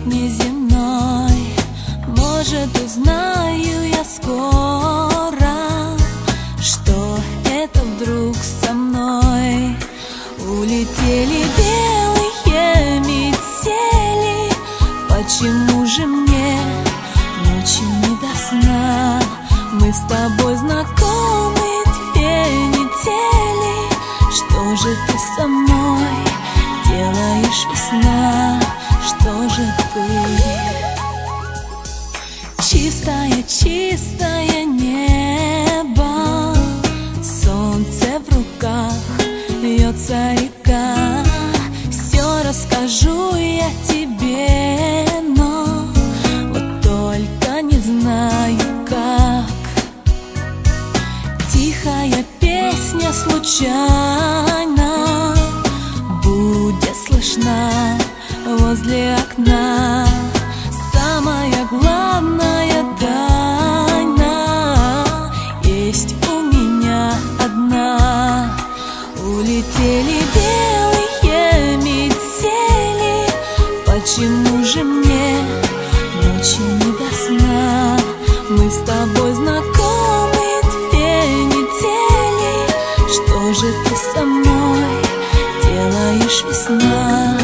неземной. Может, узнаю я скоро, что это вдруг со мной. Улетели белые метели, почему же мне ночью не до сна? Мы с тобой знакомы 2 недели. Что же ты со мной делаешь, весна? Что же ты? Чистое, чистое небо, солнце в руках, льется река. Все расскажу я тебе, но вот только не знаю как. Тихая песня случайно будет слышна возле окна. Самая главная тайна есть у меня одна. Улетели белые метели, почему же мне ночью не до сна? Мы с тобой знакомы 2 недели. Что же ты со мной делаешь, весна?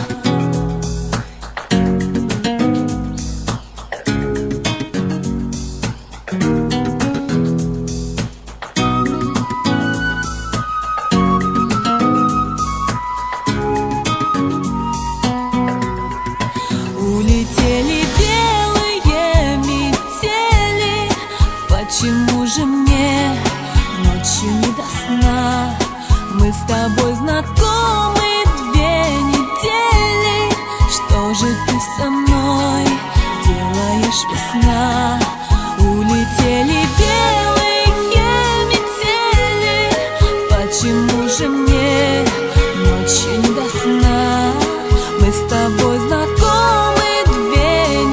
Улетели белые метели, почему же мне ночью не до сна? Мы с тобой знакомы 2 недели. Что же ты со мной делаешь, весна? Улетели белые метели, почему же мне ночью не до сна? Мы с тобой знакомы 2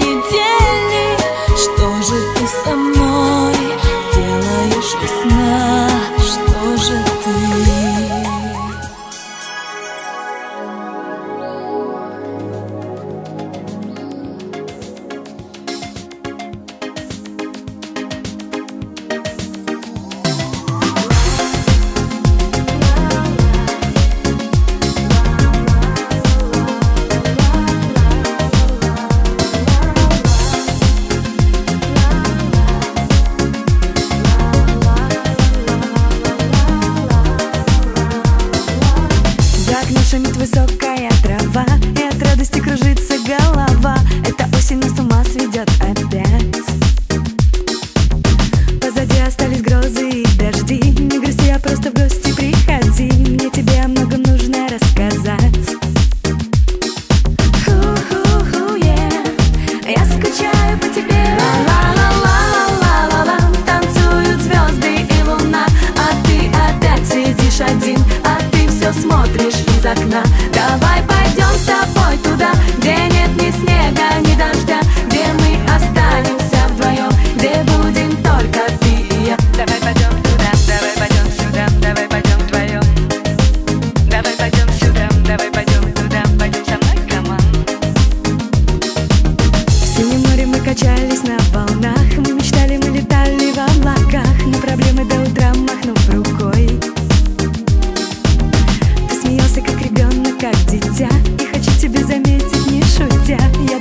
недели. Что же ты со мной делаешь, весна? Что же ты? Шумит высокая трава, и от радости кружится голова. Эта осень нас с ума сведет опять. Позади остались грозы и дожди. Не грусти, а просто в гости приходи. Мне тебе о многом нужно рассказать. Ху-ху-ху, я скучаю по тебе. Ла-ла-ла-ла-ла-ла-ла. Танцуют звезды и луна, а ты опять сидишь один, а ты все смотришь из окна. Давай пойдем с тобой туда, где нет ни снега, ни дождя, где мы останемся вдвоем, где будем только ты и я. Давай пойдем туда, давай пойдем сюда, давай пойдем вдвоем. Давай пойдем сюда, давай пойдем туда, пойдем со мной, команд. В синем море мы качались на волнах, мы мечтали, мы летали в облаках, на проблемы до утра махнув рукой. Смеялся как ребенок, как дитя, и хочу тебе заметить, не шутя, я